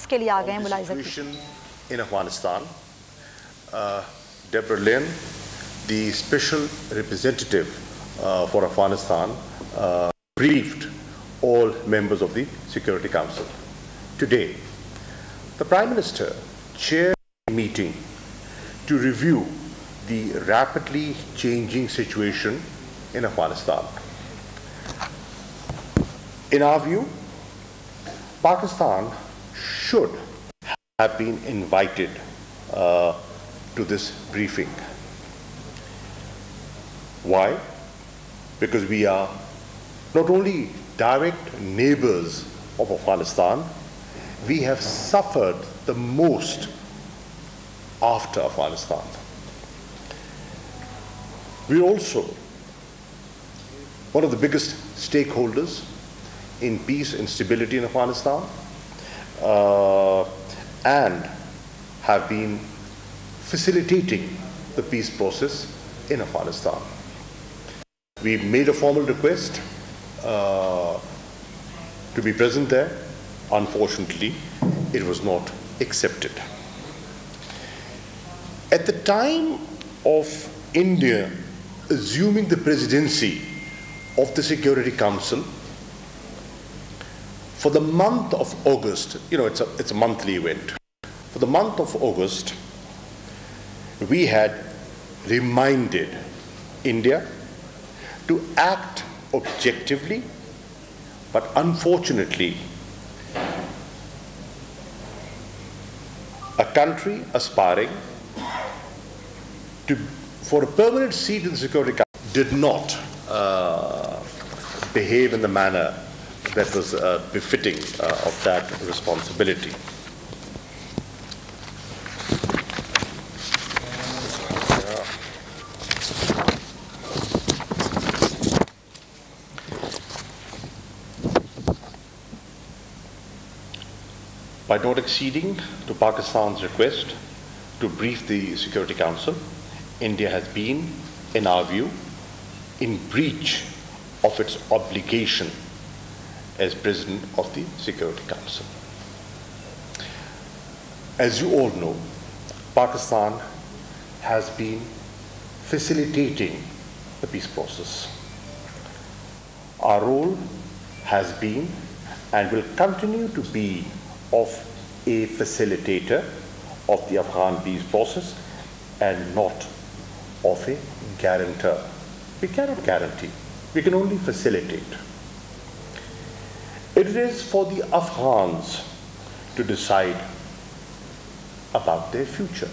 इसके लिए आ गए हैं मुलाहिजा in Afghanistan. Deborah Lynn, the special representative for Afghanistan, briefed all members of the Security Council. Today, the Prime Minister chaired a meeting to review the rapidly changing situation in Afghanistan. In our view, Pakistan should have been invited to this briefing. Why? Because we are not only direct neighbors of Afghanistan, we have suffered the most after Afghanistan. We're also one of the biggest stakeholders in peace and stability in Afghanistan, and have been facilitating the peace process in Afghanistan. We made a formal request to be present there. Unfortunately, it was not accepted. At the time of India assuming the presidency of the Security Council, for the month of August, it's a monthly event. For the month of August, we had reminded India to act objectively, but unfortunately, a country aspiring for a permanent seat in the Security Council did not behave in the manner that was befitting of that responsibility. By not acceding to Pakistan's request to brief the Security Council, India has been, in our view, in breach of its obligation as President of the Security Council. As you all know, Pakistan has been facilitating the peace process. Our role has been and will continue to be of a facilitator of the Afghan peace process and not of a guarantor. We cannot guarantee, we can only facilitate. It is for the Afghans to decide about their future.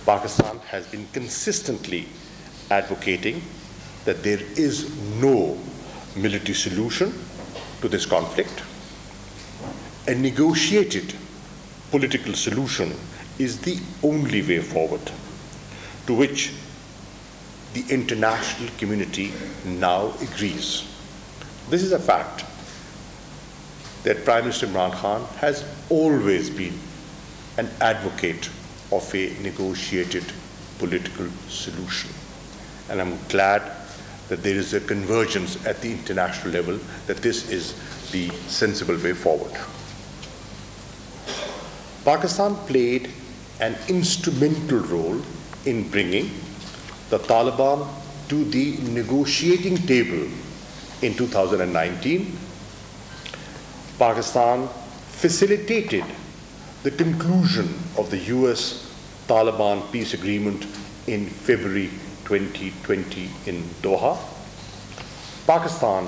Pakistan has been consistently advocating that there is no military solution to this conflict. A negotiated political solution is the only way forward, to which the international community now agrees. This is a fact that Prime Minister Imran Khan has always been an advocate of a negotiated political solution. And I'm glad that there is a convergence at the international level that this is the sensible way forward. Pakistan played an instrumental role in bringing the Taliban to the negotiating table in 2019. Pakistan facilitated the conclusion of the US-Taliban peace agreement in February 2020 in Doha. Pakistan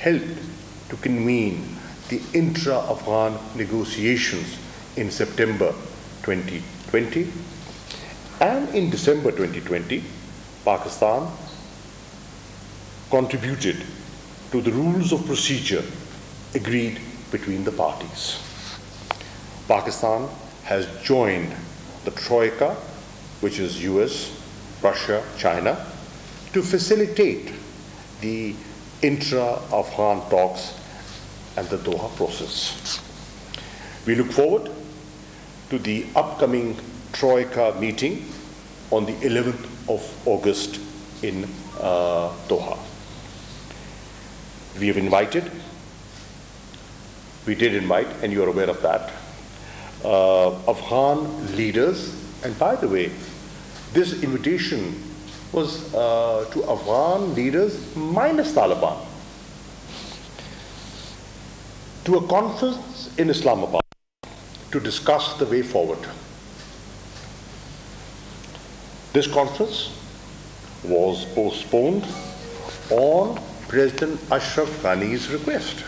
helped to convene the intra-Afghan negotiations in September 2020, and in December 2020, Pakistan contributed to the rules of procedure agreed between the parties. Pakistan has joined the Troika, which is US, Russia, China, to facilitate the intra-Afghan talks and the Doha process. We look forward to the upcoming Troika meeting on the 11th of August in Doha. We have invited we did invite, and you are aware of that, Afghan leaders. And by the way, this invitation was to Afghan leaders minus Taliban, to a conference in Islamabad to discuss the way forward. This conference was postponed on President Ashraf Ghani's request.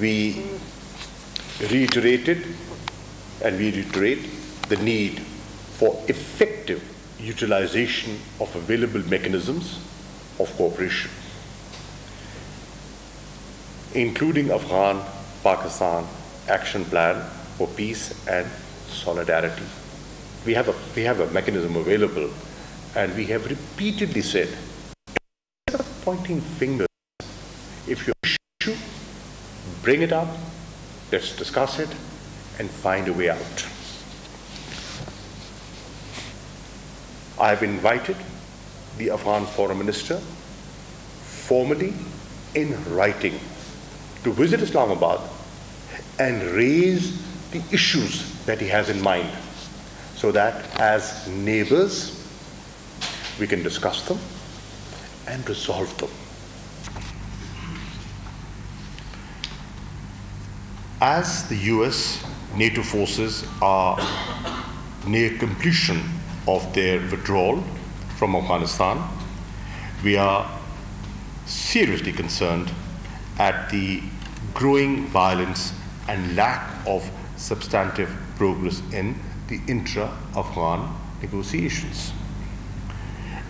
We reiterated, and we reiterate, the need for effective utilization of available mechanisms of cooperation, including Afghan-Pakistan Action Plan for Peace and Solidarity. We have a mechanism available, and we have repeatedly said, instead of pointing fingers, if you have an issue, bring it up, let's discuss it, and find a way out. I have invited the Afghan Foreign Minister formally in writing to visit Islamabad and raise the issues that he has in mind, so that as neighbors we can discuss them and resolve them. As the US NATO forces are near completion of their withdrawal from Afghanistan, we are seriously concerned at the growing violence and lack of substantive progress in the intra-Afghan negotiations.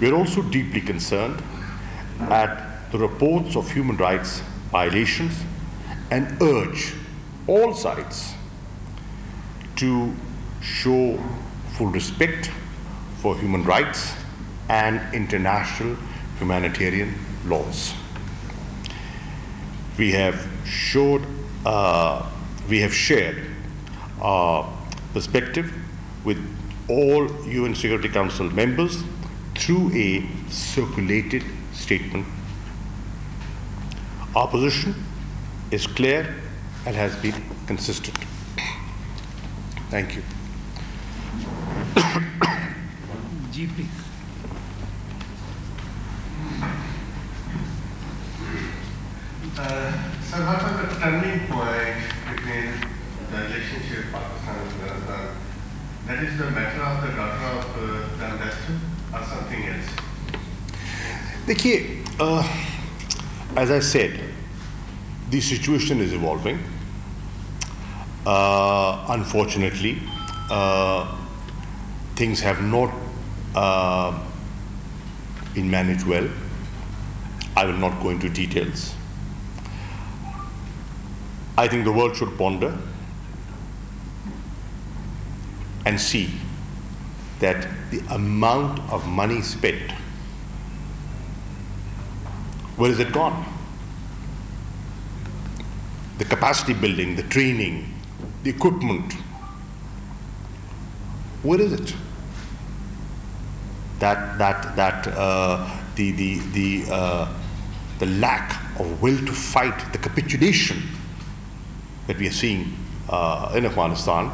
We are also deeply concerned at the reports of human rights violations and urge all sides to show full respect for human rights and international humanitarian laws. We have shared our perspective with all UN Security Council members through a circulated statement. Our position is clear and has been consistent. Thank you. GP. Sir, what was the turning point between the relationship with Pakistan and Afghanistan? That is the matter of the daughter of the ambassador or something else? Dekhiye, as I said, the situation is evolving. Unfortunately, things have not been managed well. I will not go into details. I think the world should ponder and see that the amount of money spent, where is it gone? The capacity building, the training, the equipment, where is it? The lack of will to fight, the capitulation that we are seeing in Afghanistan,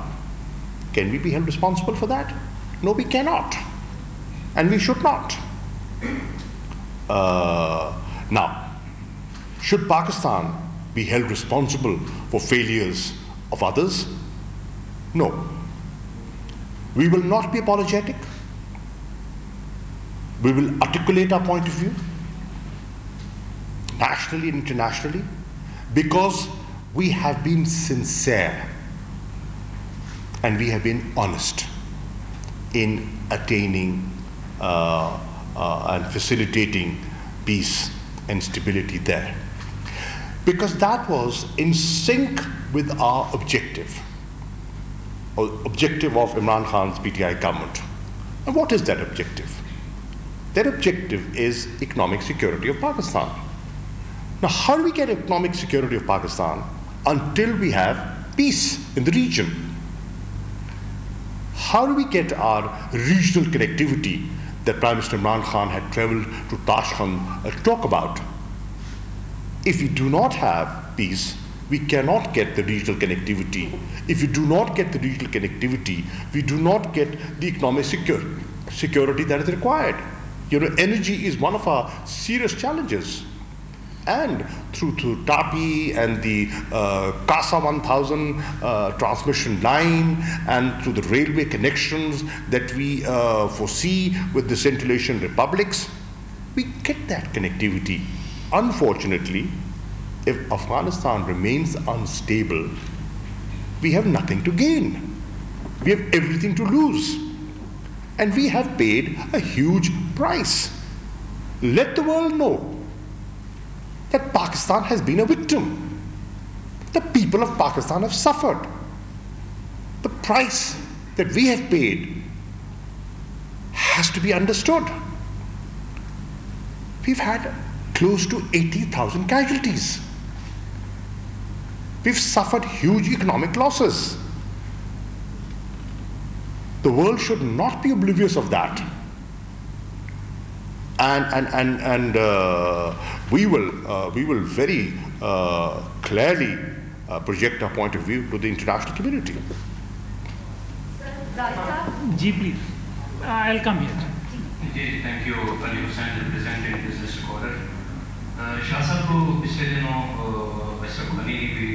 can we be held responsible for that? No, we cannot, and we should not. Now, should Pakistan be held responsible for failures of others? No. We will not be apologetic. We will articulate our point of view, nationally and internationally, because we have been sincere and we have been honest in attaining and facilitating peace and stability there. Because that was in sync with our objective, or objective of Imran Khan's PTI government. And what is that objective? That objective is economic security of Pakistan. Now, how do we get economic security of Pakistan until we have peace in the region? How do we get our regional connectivity that Prime Minister Imran Khan had traveled to Tashkent to talk about? If we do not have peace, we cannot get the regional connectivity. If we do not get the regional connectivity, we do not get the economic security that is required. Energy is one of our serious challenges. And through TAPI and the CASA 1000 transmission line, and through the railway connections that we foresee with the Central Asian republics, we get that connectivity. Unfortunately, if Afghanistan remains unstable, we have nothing to gain. We have everything to lose. And we have paid a huge price. Let the world know that Pakistan has been a victim. The people of Pakistan have suffered. The price that we have paid has to be understood. We've had close to 80,000 casualties. We've suffered huge economic losses. The world should not be oblivious of that. And we will very clearly project our point of view to the international community. Ji, please. I'll come here. Thank you, Ali Hussain, representing Business Recorder. Shah साहब को पिछले दिनों अशरफ गनी ने भी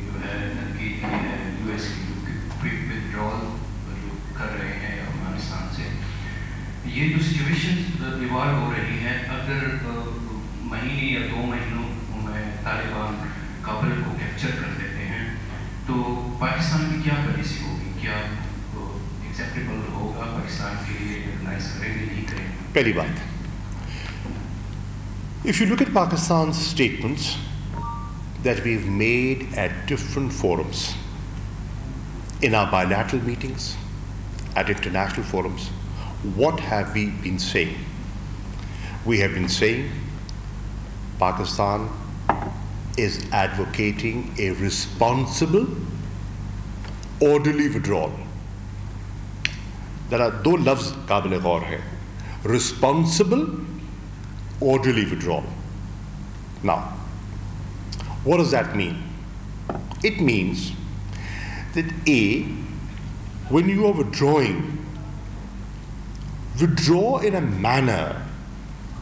जो है तनकीद की है यूएस की क्विक विथड्रॉल जो कर रहे हैं अफगानिस्तान से। ये जो सिचुएशन इवॉल्व हो रही है, अगर महीने या 2 महीनों में तालिबान काबुल को कैप्चर कर लेते हैं तो पाकिस्तान की क्या पॉलिसी होगी? क्या एक्सेप्टेबल होगा पाकिस्तान के लिए? रिकॉग्नाइज करेंगे, नहीं करेंगे? पहली बात, if you look at Pakistan's statements that we've made at different forums, in our bilateral meetings, at international forums, what have we been saying? We have been saying Pakistan is advocating a responsible, orderly withdrawal. There are two lafz qabil ghaur hai: responsible, orderly withdrawal. Now, what does that mean? It means that A, when you are withdrawing, withdraw in a manner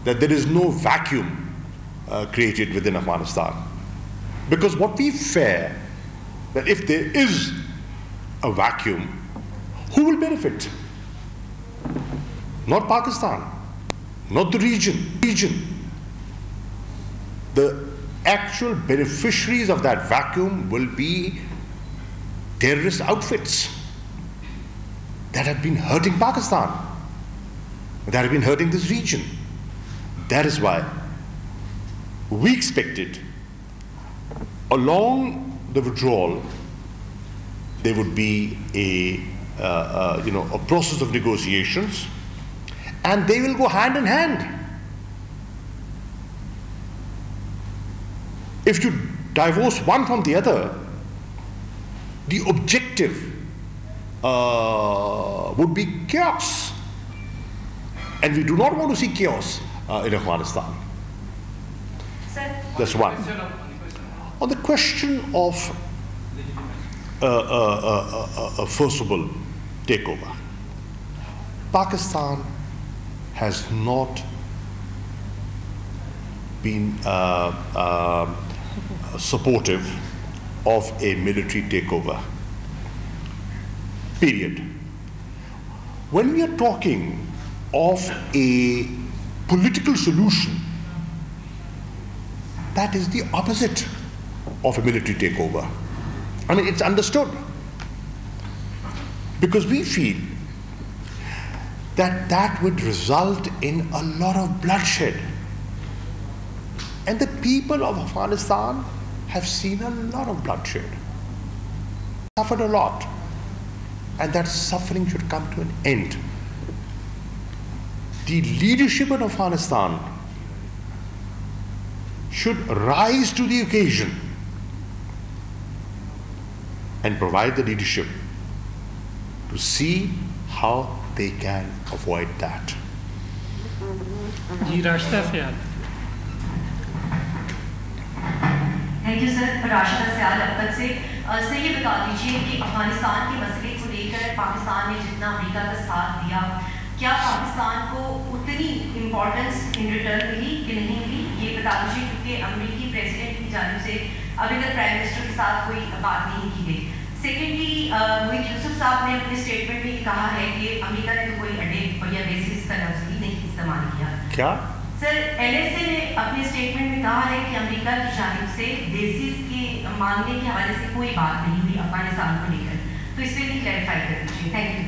that there is no vacuum created within Afghanistan. Because what we fear, that if there is a vacuum, who will benefit? Not Pakistan, not the region. The actual beneficiaries of that vacuum will be terrorist outfits that have been hurting Pakistan, that have been hurting this region. That is why we expected along the withdrawal there would be a process of negotiations, and they will go hand in hand. If you divorce one from the other, the objective would be chaos. And we do not want to see chaos in Afghanistan. That's one. On the question of a forcible takeover, Pakistan has not been supportive of a military takeover. Period. When we are talking of a political solution, that is the opposite of a military takeover. I mean, it's understood. Because we feel that that would result in a lot of bloodshed. And the people of Afghanistan have seen a lot of bloodshed, suffered a lot, and that suffering should come to an end. The leadership in Afghanistan should rise to the occasion and provide the leadership to see how they can avoid that. जी, रास्ता से thank you sir. Rashida Sayal अब तक से sir ये बता दीजिए कि अफगानिस्तान के मसले को लेकर पाकिस्तान ने जितना अमेरिका का साथ दिया, क्या पाकिस्तान को उतनी इम्पोर्टेंस इन रिटर्न मिली कि नहीं मिली, ये बता दीजिए, क्योंकि अमेरिकी प्रेसिडेंट की जानिब से अभी तक प्राइम मिनिस्टर के साथ कोई बात नहीं की गई। सेकेंडली, मोहित यूसुफ साहब ने अपने स्टेटमेंट में कहा है कि अमेरिका ने तो कोई अड्डे या बेसिस का लफ्ज़ भी नहीं इस्तेमाल किया। क्या सर, एलएसए ने अपने स्टेटमेंट में कहा है कि अमेरिका की जानिब से बेसिस के मांगने के हवाले से कोई बात नहीं हुई अफगानिस्तान को लेकर, तो इस पर भी क्लैरिफाई कर दीजिए। Thank you.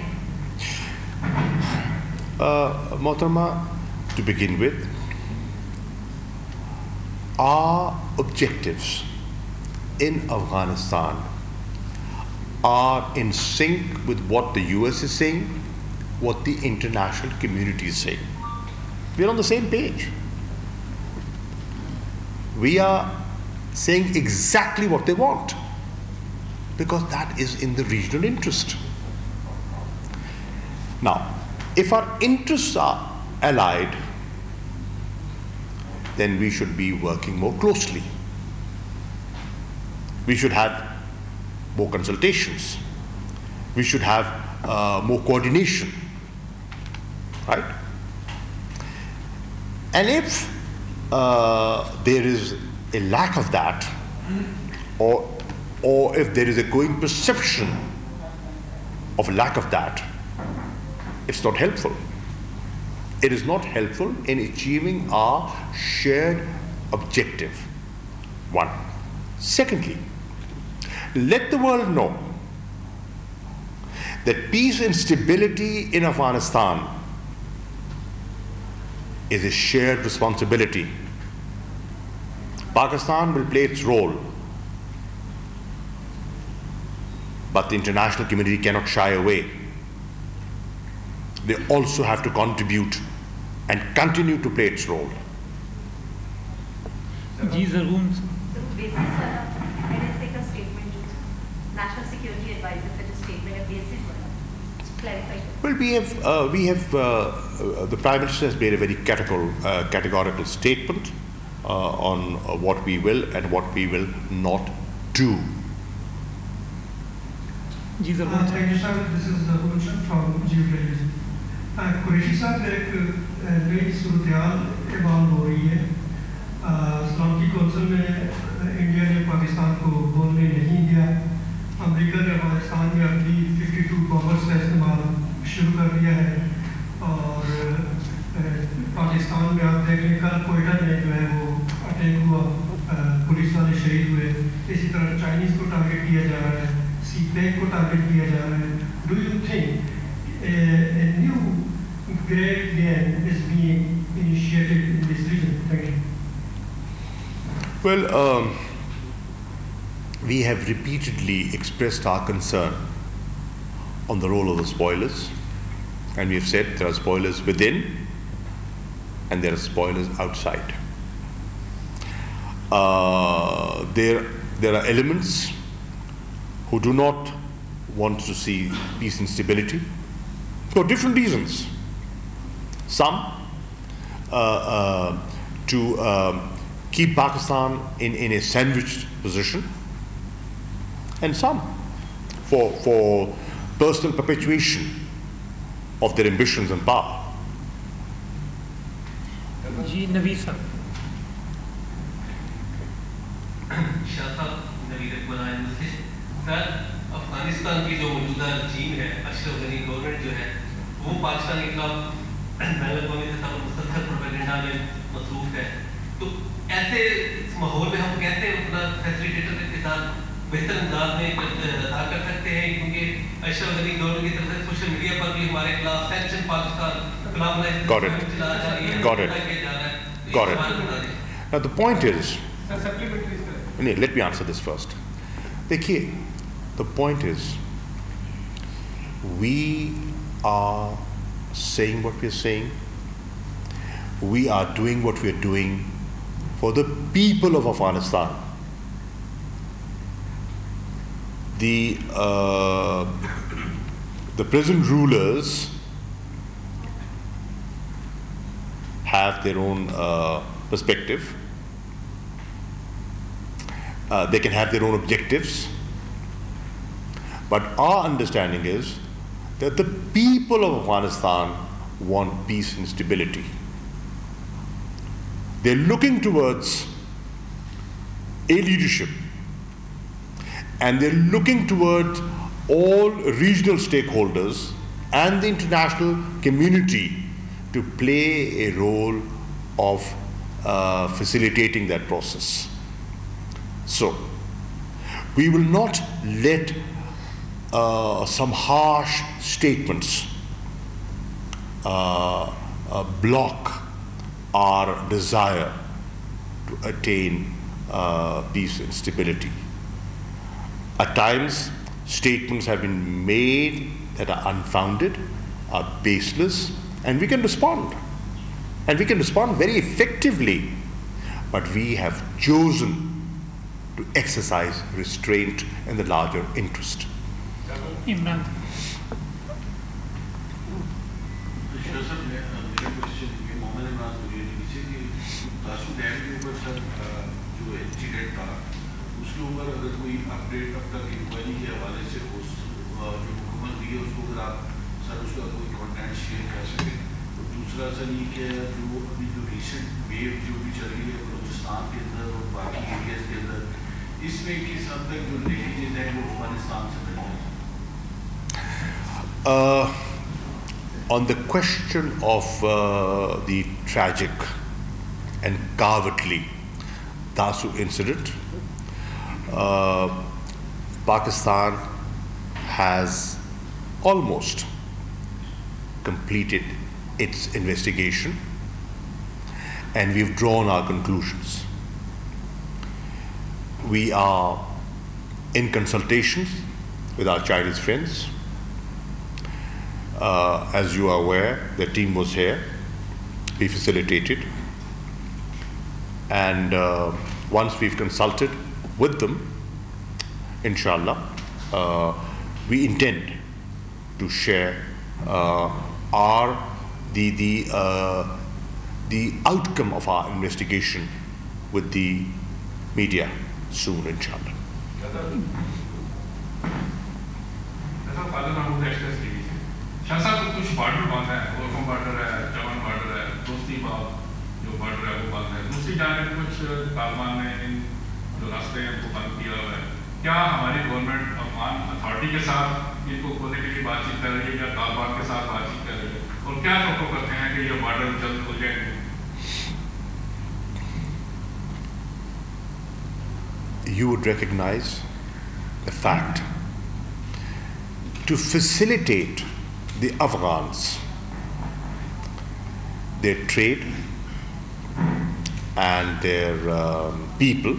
Mohtarama, to begin with, our objectives in Afghanistan are in sync with what the US is saying, what the international community is saying. We're on the same page. We are saying exactly what they want, because that is in the regional interest. Now, if our interests are allied, then we should be working more closely. We should have more consultations. We should have more coordination, right? And if there is a lack of that, or if there is a growing perception of a lack of that, it's not helpful. It is not helpful in achieving our shared objective. One. Secondly, let the world know that peace and stability in Afghanistan is a shared responsibility. Pakistan will play its role, but the international community cannot shy away. They also have to contribute and continue to play its role. जी ज़रूर। Basis वाला NSA का statement, national security adviser का जो statement है, basis वाला clarify. Well, we have the Prime Minister has made a very categorical statement on what we will and what we will not do. जी ज़रूर। Thank you, sir. This is Gulshan from Geotelevision. Qureshi साहब, एक नई सूरत-ए-हाल evolve हो रही है। सलामती council में India ने पाकिस्तान को बोलने नहीं दिया। अमेरिका ने अफगानिस्तान में अपनी 52 कॉमर्स का इस्तेमाल शुरू कर दिया है, और पाकिस्तान में आप देख लें, कल कोयटा में जो है वो अटैक हुआ, पुलिस वाले शहीद हुए। इसी तरह चाइनीज़ को टारगेट किया जा रहा है, सीपैक को टारगेट किया जा रहा है। Do you think a new great game is being initiated in this region? Thank you. Well, we have repeatedly expressed our concern on the role of the spoilers, and we have said there are spoilers within and there are spoilers outside. There are elements who do not want to see peace and stability for different reasons. Some to keep Pakistan in a sandwiched position, and some for personal perpetuation of their ambitions and power. जी नवीद साहब। शाह साहब, नवीद अकबर आए। Sir, Afghanistan की जो मौजूदा चीन है, Ashraf Ghani government जो है, वो पाकिस्तान के खिलाफ बैन-अल-अक़वामी सतह पर मुसलसल प्रोपेगेंडा में मसरूफ है। तो ऐसे माहौल में हम कहते हैं अपना फैसिलिटेटर के साथ बेहतर अंदाज में अदा कर सकते हैं, क्योंकि अशरफ गनी गवर्नमेंट की तरफ से सोशल मीडिया पर भी हमारे खिलाफ सैंक्शन पाकिस्तान खिलाफ चलाया जा रही है। Got it. Now the point is, let me answer this first. देखिए, the point is, we are saying what we are saying. We are doing what we are doing for the people of Afghanistan. The present rulers have their own perspective. they can have their own objectives. But our understanding is that the people of Afghanistan want peace and stability. They're looking towards a leadership, and they're looking towards all regional stakeholders and the international community to play a role of facilitating that process. So, we will not let some harsh statements block our desire to attain peace and stability. At times, statements have been made that are unfounded, are baseless, and we can respond. And we can respond very effectively. But we have chosen to exercise restraint in the larger interest. Imran. उसके ऊपर अगर कोई update अब तक inquiry के हवाले से हो जो हुकूमत दी है उसको अगर आप सर उसका कोई कंटेंट शेयर कर सकें। तो दूसरा सर ये कि जो अभी जो रिसेंट वेव जो भी चल रही है बलूचिस्तान के अंदर और बाकी एरियाज के अंदर इसमें किस हद तक जो लिंकेजेज हैं वो अफगानिस्तान से मिल जाए। On the question of the tragic and cowardly Tasu incident, Pakistan has almost completed its investigation, and we've drawn our conclusions. We are in consultations with our Chinese friends. As you are aware, the team was here. We facilitated. And once we've consulted with them, inshallah, we intend to share the outcome of our investigation with the media soon, inshallah. Shah साहब कुछ border बंद है, ओरफम border है, जवान border है, दोस्ती बाग जो border है वो बंद है। दूसरी जानिब कुछ तालिबान ने इन जो रास्ते हैं वो बंद किया हुआ है। क्या हमारी गवर्नमेंट अफगान अथॉरिटी के साथ इनको खोलने के लिए बातचीत कर रही है या तालिबान के साथ बातचीत कर रही है, और क्या तवक्को करते हैं कि ये बॉर्डर जल्द खुल जाएंगे? You would recognize the fact to facilitate the Afghans, their trade and their people,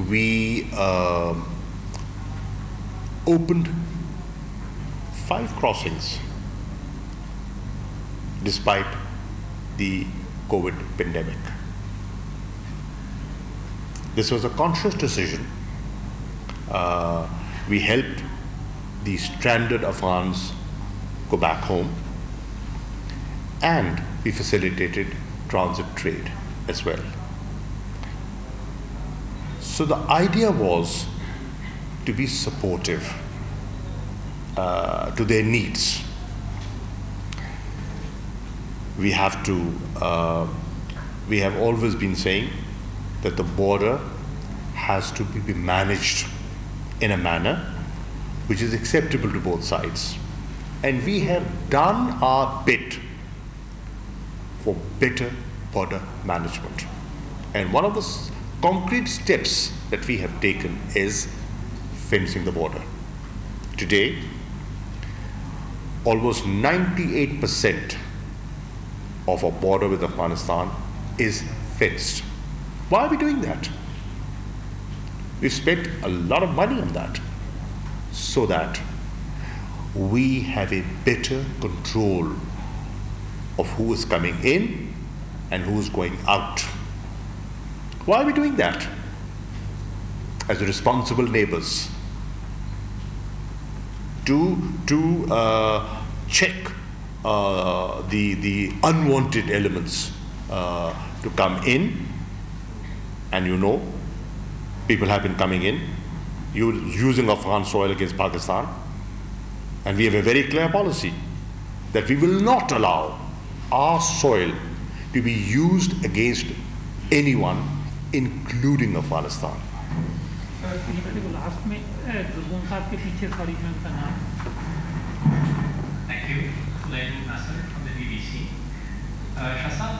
we opened 5 crossings despite the COVID pandemic. This was a conscious decision. We helped the stranded Afghans go back home, and we facilitated transit trade as well. So the idea was to be supportive to their needs. We have always been saying that the border has to be managed in a manner which is acceptable to both sides. And we have done our bit for better border management. And one of the concrete steps that we have taken is fencing the border. Today, almost 98% of our border with Afghanistan is fenced. Why are we doing that? We've spent a lot of money on that, so that we have a better control of who is coming in and who is going out. Why are we doing that? As responsible neighbors, to check the unwanted elements to come in. And you know people have been coming in, using Afghan soil against Pakistan. And we have a very clear policy that we will not allow our soil to be used against anyone, including Afghanistan. Last में ज़ुबैन साहब के पीछे sorry मैं उनका नाम Thank you. Nasser from the BBC. Shah साहब,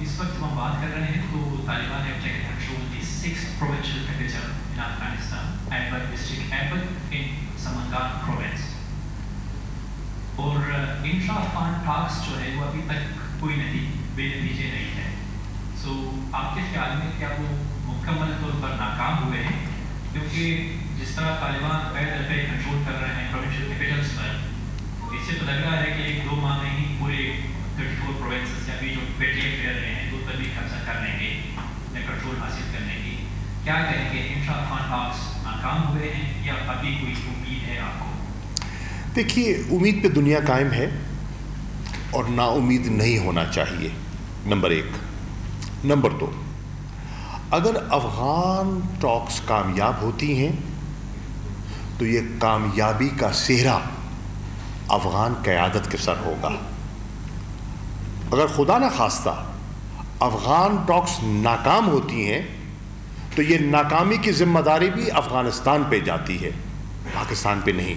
इस वक्त हम बात कर रहे हैं तो Taliban have taken control of the 6th provincial capital in Afghanistan, Anbar district, Anbar in Samangan province. और इंट्रा-अफगान टॉक्स जो है वो अभी तक कोई बेनतीजे नहीं है. So आपके ख्याल में क्या वो मुकम्मल तौर पर नाकाम हुए हैं? क्योंकि जिस तरह तालिबान पहले दफे कंट्रोल कर रहे हैं प्रोविंशियल कैपिटल्स पर, इससे तो लग रहा है कि 1-2 माह में ही पूरे 34 प्रोविंसेस या भी जो पेटियां ले रहे हैं उन पर भी कब्जा कर लेंगे या कंट्रोल हासिल करने की. क्या कहेंगे, इंट्रा-अफगान टॉक्स नाकाम हुए हैं या अभी कोई उम्मीद है आपको? देखिए, उम्मीद पे दुनिया कायम है और नाउम्मीद नहीं होना चाहिए, नंबर 1. नंबर 2, अगर अफगान टॉक्स कामयाब होती हैं तो ये कामयाबी का सेहरा अफगान क़यादत के सर होगा. अगर खुदा न खास्ता अफगान टॉक्स नाकाम होती हैं तो ये नाकामी की जिम्मेदारी भी अफगानिस्तान पे जाती है, पाकिस्तान पे नहीं.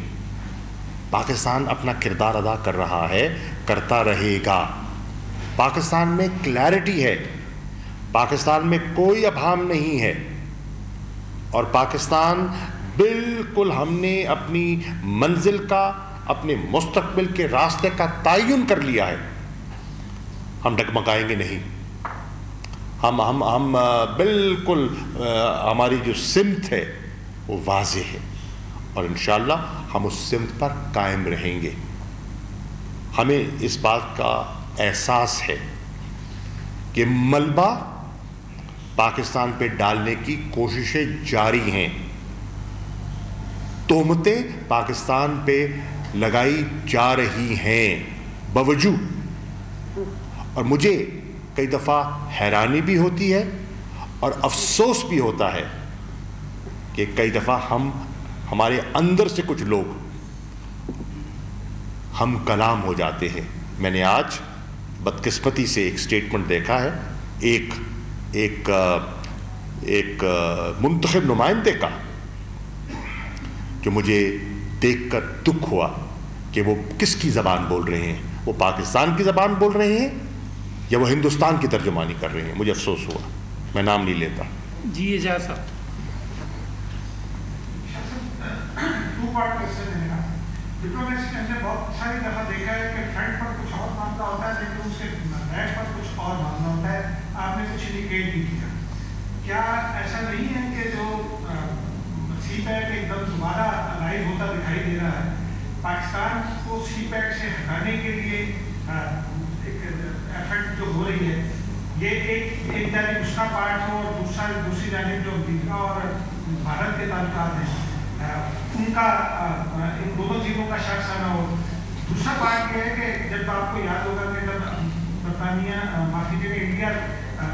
पाकिस्तान अपना किरदार अदा कर रहा है, करता रहेगा. पाकिस्तान में क्लैरिटी है, पाकिस्तान में कोई अभाम नहीं है और पाकिस्तान बिल्कुल हमने अपनी मंजिल का, अपने मुस्तकबिल के रास्ते का तयन कर लिया है. हम डगमगाएंगे नहीं. हम बिल्कुल हमारी जो सिमत है वो वाज़ेह है और इंशाअल्लाह हम उस सिमत पर कायम रहेंगे. हमें इस बात का एहसास है कि मलबा पाकिस्तान पे डालने की कोशिशें जारी हैं, तोहमतें पाकिस्तान पे लगाई जा रही हैं बावजूद. और मुझे कई दफ़ा हैरानी भी होती है और अफसोस भी होता है कि कई दफ़ा हमारे अंदर से कुछ लोग हम कलाम हो जाते हैं. मैंने आज बदकिस्मती से एक स्टेटमेंट देखा है एक मुंतखब नुमाइंदे का, जो मुझे देखकर दुख हुआ कि वो किसकी ज़बान बोल रहे हैं. वो पाकिस्तान की ज़बान बोल रहे हैं या वो हिंदुस्तान की तर्जुमानी कर रहे हैं. मुझे अफसोस हुआ, मैं नाम नहीं लेता. जी एजाज साहब. डिप्लोमेसी के अंदर बहुत सारी दफ़ा देखा है कि फ्रंट पर कुछ और मामला होता है लेकिन उसके बैक पर कुछ और मामला होता है. आपने कुछ इंडिकेट भी किया. क्या ऐसा नहीं है कि जो सी-पैक एकदम दोबारा लाइव होता दिखाई दे रहा है, पाकिस्तान को सी-पैक से हटाने के लिए एक एफर्ट जो हो रही है, ये एक जानिब उसका पार्ट हो और दूसरी जानिब जो अमेरिका और भारत के ताल्लुकात हैं उनका इन दोनों चीज़ों का शख्स आना हो. दूसरा पार्ट ये है कि जब आपको याद होगा कि जब बरतानिया इंडिया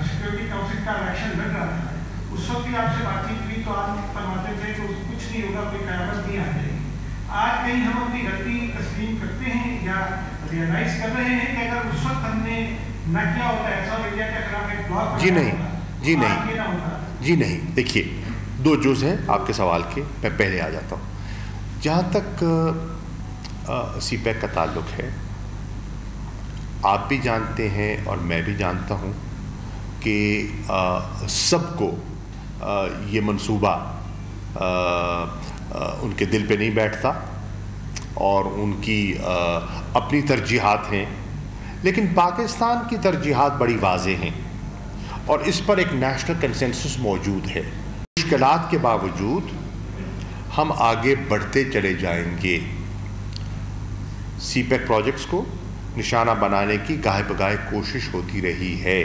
सिक्योरिटी काउंसिल का इलेक्शन लड़ रहा था, उस वक्त भी आपसे बातचीत हुई तो आप फरमाते थे कि कुछ नहीं होगा, कोई क़यामत नहीं आ जाएगी. आज कहीं हम अपनी गलती तस्लीम करते हैं या रियलाइज कर रहे हैं कि अगर उस वक्त हमने न किया होता ऐसा इंडिया के खिलाफ एक ब्लॉक जी नहीं. देखिए, 2 जुज़ हैं आपके सवाल के. मैं पहले आ जाता हूँ. जहाँ तक सी-पैक का ताल्लुक़ है, आप भी जानते हैं और मैं भी जानता हूँ कि सबको ये मंसूबा उनके दिल पे नहीं बैठता और उनकी अपनी तरजीहात हैं. लेकिन पाकिस्तान की तरजीहात बड़ी वाज़ेह हैं और इस पर एक नेशनल कंसेंसस मौजूद है. मुश्किलात के बावजूद हम आगे बढ़ते चले जाएंगे. सी-पैक प्रोजेक्ट्स को निशाना बनाने की गाहे बगाहे कोशिश होती रही है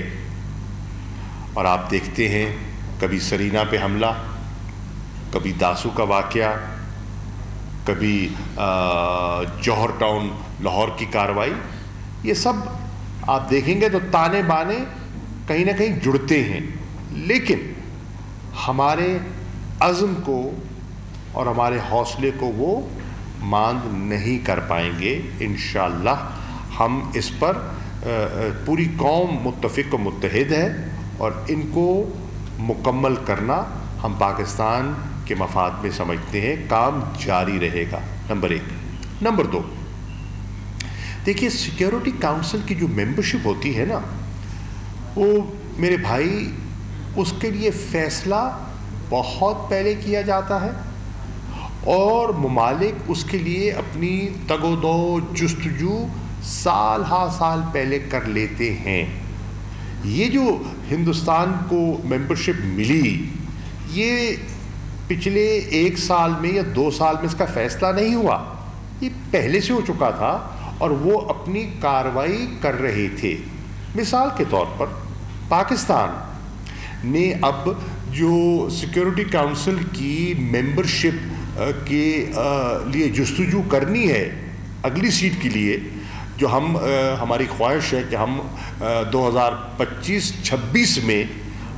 और आप देखते हैं कभी सरीना पे हमला, कभी दासू का वाक़या, कभी जौहर टाउन लाहौर की कार्रवाई. ये सब आप देखेंगे तो ताने बाने कहीं ना कहीं जुड़ते हैं. लेकिन ہمارے عزم کو اور ہمارے حوصلے کو وہ ماند نہیں کر پائیں گے. انشاءاللہ ہم اس پر پوری قوم متفق و متحد ہے اور ان کو مکمل کرنا ہم پاکستان کے مفاد میں سمجھتے ہیں. کام جاری رہے گا. نمبر 1. نمبر 2, دیکھیے سیکیورٹی کاؤنسل کی جو ممبرشپ ہوتی ہے نا, وہ میرے بھائی اس کے لیے فیصلہ بہت پہلے کیا جاتا ہے اور ممالک اس کے لیے اپنی تگ و دو جستجو سال ہا سال پہلے کر لیتے ہیں. یہ جو ہندوستان کو ممبرشپ ملی, یہ پچھلے 1 سال میں یا 2 سال میں اس کا فیصلہ نہیں ہوا, یہ پہلے سے ہو چکا تھا اور وہ اپنی کارروائی کر رہے تھے. مثال کے طور پر پاکستان نے اب جو سیکیورٹی کاؤنسل کی ممبرشپ کے لیے جستجو کرنی ہے اگلی سیٹ کے لیے, جو ہماری خواہش ہے کہ ہم 2025-26 میں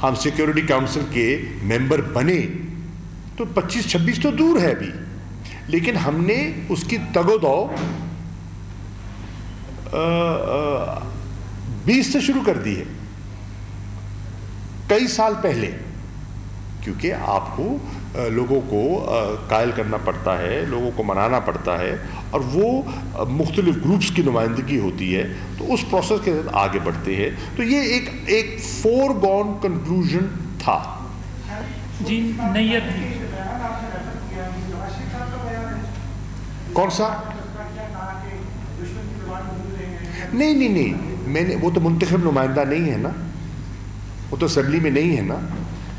ہم سیکیورٹی کاؤنسل کے ممبر بنے, تو 25-26 تو دور ہے ابھی, لیکن ہم نے اس کی تگ و دو 20 سے شروع کر دی ہے, کئی سال پہلے, کیونکہ آپ کو لوگوں کو قائل کرنا پڑتا ہے, لوگوں کو منانا پڑتا ہے, اور وہ مختلف گروپس کی نمائندگی ہوتی ہے, تو اس پروسیس کے ساتھ آگے بڑھتے ہیں. تو یہ ایک فور گون کنکلوژن تھا. جی نیت کون سا؟ نہیں, میں نے, وہ تو منتخب نمائندہ نہیں ہے نا, وہ تو اسمبلی میں نہیں ہے نا.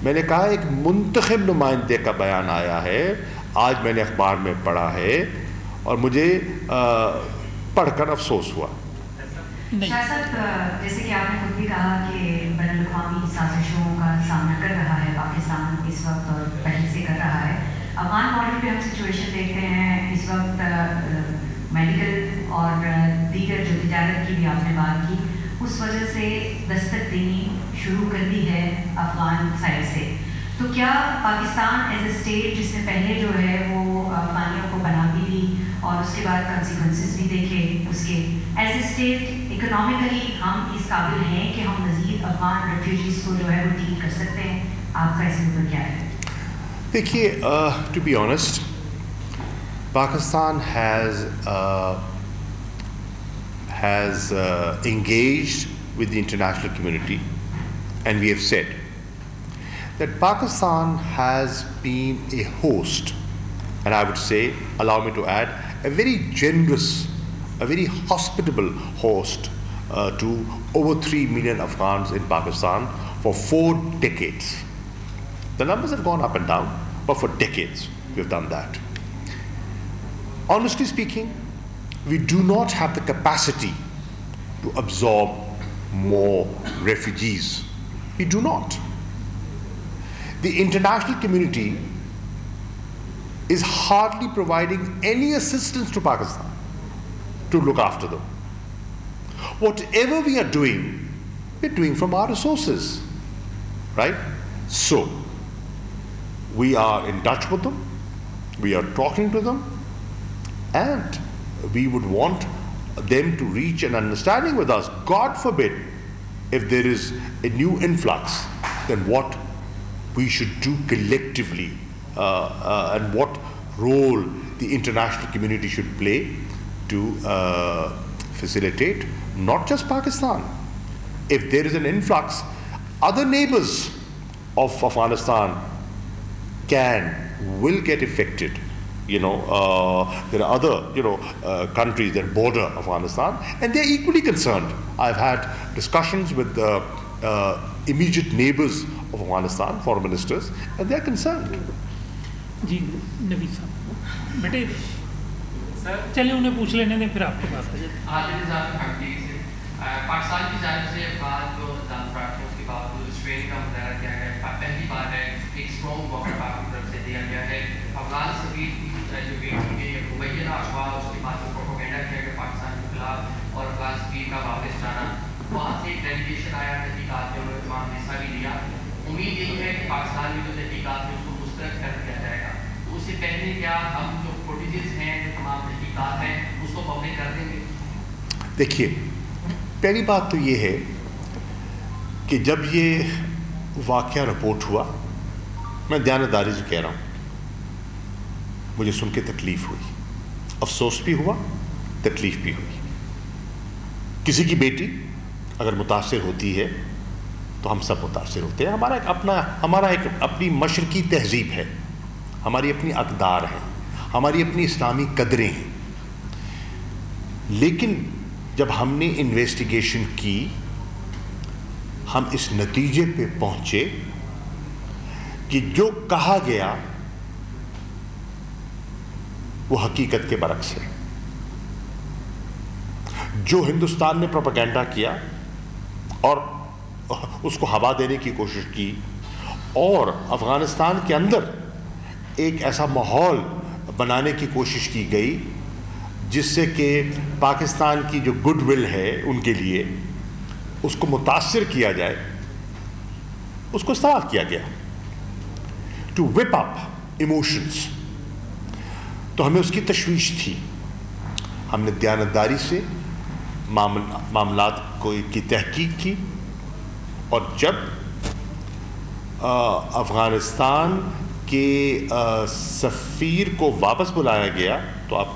میں نے کہا ایک منتخب نمائندے کا بیان آیا ہے, آج میں نے اخبار میں پڑھا ہے اور مجھے پڑھ کر افسوس ہوا. شاہ صاحب, جیسے کہ آپ نے خود بھی کہا کہ بین الاقوامی سازشوں کا سامنا کر رہا ہے پاکستان اس وقت اور پہلے سے کر رہا ہے. افغان بارڈر پہ ہم سچویشن دیکھتے ہیں اس وقت, میڈیکل اور دیگر جو تجارت کی بھی آپ نے بات کی, اس وجہ سے دستک دینی شروع کر دی ہے افغان سائڈ سے. تو کیا پاکستان ایز اے اسٹیٹ جس نے پہلے جو ہے وہ افغانیوں کو بناتی بھی اور اس کے بعد کنسیکوینسز بھی دیکھے اس کے, ایز اے اسٹیٹ اکنامکلی ہم اس قابل ہیں کہ ہم مزید افغان ریفیوجیز کو جو ہے وہ ڈیل کر سکتے ہیں؟ آپ کا اس میں کیا ہے؟ دیکھیے, to be honest, Pakistan has engaged with the international community, and we have said that Pakistan has been a host, and I would say, allow me to add, a very generous, a very hospitable host to over 3 million Afghans in Pakistan for 4 decades. The numbers have gone up and down, but for decades we have done that. Honestly speaking, we do not have the capacity to absorb more refugees. We do not. The international community is hardly providing any assistance to Pakistan to look after them. Whatever we are doing, we're doing from our resources, right? So, we are in touch with them, we are talking to them, and we would want them to reach an understanding with us. God forbid, if there is a new influx, then what we should do collectively and what role the international community should play to facilitate not just Pakistan. If there is an influx, other neighbors of Afghanistan will get affected. There are other, countries that border Afghanistan, and they're equally concerned. I've had discussions with the immediate neighbors of Afghanistan, foreign ministers, and they're concerned. جی نبی صاحب بیٹے چلیں انہیں پوچھ لینے دیں پھر آپ کے پاس پاکستان کی جانب سے بعد جو اس کے باوجود اسٹرین کا مظاہرہ کیا گیا ہے. پہلی بار ہے ایک اسٹرانگ واقع پاک کی طرف سے دیا گیا ہے. افغان سفیر کی جو بیٹی کے مبینہ افواہ اس کے بعد جو پروپیگنڈا کیا گیا پاکستان کے خلاف اور افغان سفیر کا واپس جانا, وہاں سے ایک ڈیلیگیشن آیا, تحقیقات میں انہوں نے تمام حصہ بھی لیا. امید یہی ہے کہ پاکستان کی جو تحقیقات ہے اس کو مسترد کر دیا جائے گا. تو اس سے پہلے کیا ہم جو فوٹیجز ہیں جو تمام تحقیقات ہیں اس کو پبلک کر دیں گے؟ دیکھیے، پہلی بات تو یہ ہے کہ جب یہ واقعہ رپورٹ ہوا، میں دیانتداری سے کہہ رہا ہوں، مجھے سن کے تکلیف ہوئی، افسوس بھی ہوا، تکلیف بھی ہوئی. کسی کی بیٹی اگر متاثر ہوتی ہے تو ہم سب متاثر ہوتے ہیں. ہمارا ایک اپنی مشرقی تہذیب ہے، ہماری اپنی اقدار ہیں، ہماری اپنی اسلامی قدریں ہیں. لیکن جب ہم نے انویسٹیگیشن کی، ہم اس نتیجے پہ پہنچے کہ جو کہا گیا وہ حقیقت کے برعکس ہے. جو ہندوستان نے پروپیگنڈا کیا اور اس کو ہوا دینے کی کوشش کی اور افغانستان کے اندر ایک ایسا ماحول بنانے کی کوشش کی گئی جس سے کہ پاکستان کی جو گڈ ول ہے ان کے لیے اس کو متاثر کیا جائے، اس کو استعمال کیا گیا ٹو وپ اپ ایموشنز. تو ہمیں اس کی تشویش تھی. ہم نے دیانتداری سے معاملات کی تحقیق کی، اور جب افغانستان کے سفیر کو واپس بلایا گیا تو آپ کو